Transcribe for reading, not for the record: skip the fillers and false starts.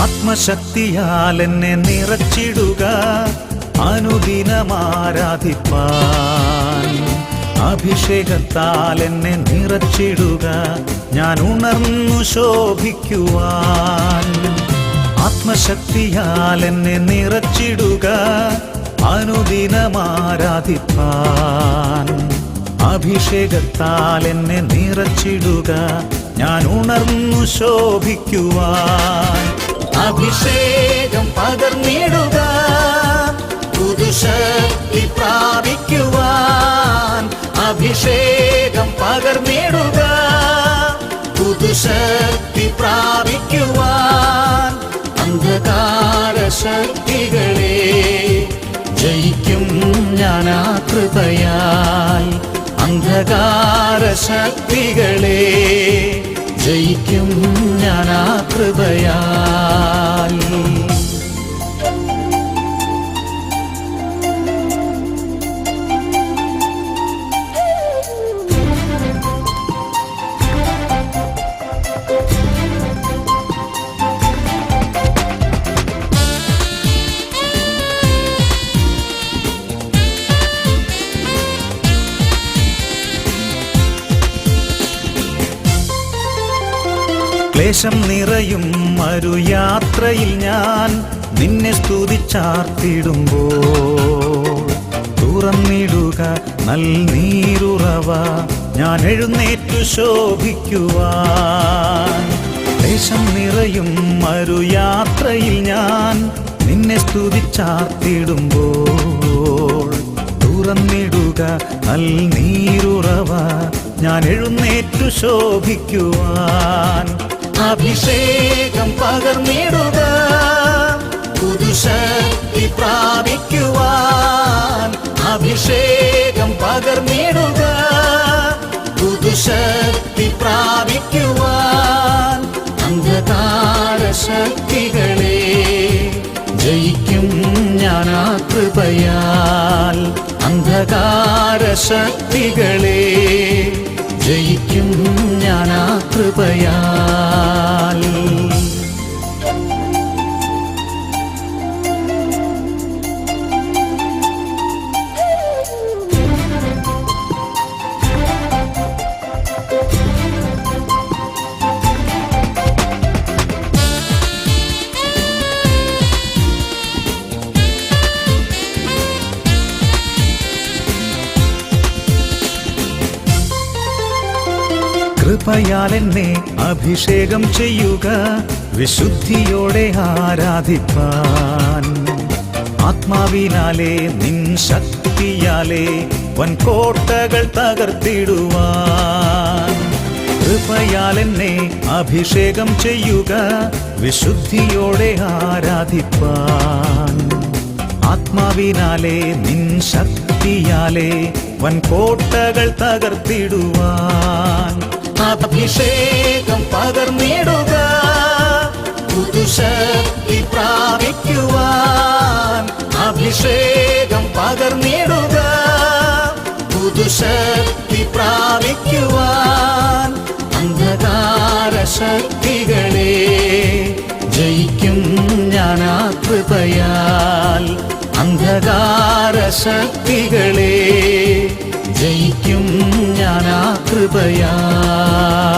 ആത്മശക്തിയാൽ എന്നെ നിറച്ചിടുക, അനുദിനമാരാധിപ്പാൻ. അഭിഷേകത്താൽ എന്നെ നിറച്ചിടുക, ഞാൻ ഉണർന്നു ശോഭിക്കുവാൻ. ആത്മശക്തിയാൽ എന്നെ നിറച്ചിടുക, അനുദിനമാരാധിപ്പാൻ. അഭിഷേകത്താൽ എന്നെ നിറച്ചിടുക, ഞാൻ ഉണർന്നു ശോഭിക്കുവാൻ. അഭിഷേകം പകർന്നിടുക, പുതുശക്തി പ്രാപിക്കുവാൻ. അഭിഷേകം പകർന്നിടുക, പുതുശക്തി പ്രാപിക്കുവാൻ. അന്ധകാര ശക്തികളെ ജയിക്കും ഞാൻ ആ കൃപയാൽ. അന്ധകാര ശക്തികളെ ജയിക്കും ഞാൻ ആ കൃപയാൽ. ക്ലേശം നിറയും മരുയാത്രയിൽ ഞാൻ നിന്നെ സ്തുതിച്ചാർത്തിടുമ്പോൾ, തുറന്നിടുക നൽനീരുറവ, ഞാൻ എഴുന്നേറ്റു ശോഭിക്കുവാൻ. ക്ലേശം നിറയും മരുയാത്രയിൽ ഞാൻ നിന്നെ സ്തുതിച്ചാർത്തിടുമ്പോൾ, തുറന്നിടുക നൽനീരുറവ, ഞാൻ എഴുന്നേറ്റു ശോഭിക്കുവാൻ. അഭിഷേകം പകർന്നിടുക, പുതുശക്തി പ്രാപിക്കുവാൻ. അഭിഷേകം പകർന്നിടുക, പുതുശക്തി പ്രാപിക്കുവാൻ. അന്ധകാര ശക്തികളെ ജയിക്കും ഞാൻ ആ കൃപയാൽ. അന്ധകാര ശക്തികളെ ജയിക്കും ഞാൻ ആ കൃപയാൽ. കൃപയാൽ എന്നെ അഭിഷേകം ചെയ്യുക, വിശുദ്ധിയോടെ ആരാധിപ്പാൻ. ആത്മാവിനാലെ നിൻ ശക്തിയാലെ വൻകോട്ടകൾ തകർത്തിടുവാൻ. കൃപയാൽ എന്നെ അഭിഷേകം ചെയ്യുക, വിശുദ്ധിയോടെ ആരാധിപ്പാൻ. ആത്മാവിനാലെ നിൻ ശക്തിയാലെ വൻകോട്ടകൾ തകർത്തിടുവാൻ. അഭിഷേകം പകർന്നിടുക, പുതുശക്തി പ്രാപിക്കുവാൻ. അഭിഷേകം പകർന്നിടുക, പുതുശക്തി പ്രാപിക്കുവാൻ. അന്ധകാര ശക്തികളെ ജയിക്കും ഞാൻ ആ കൃപയാൽ. അന്ധകാര ശക്തികളെ ജയിക്കും ഞാൻ ആ കൃപയാൽ.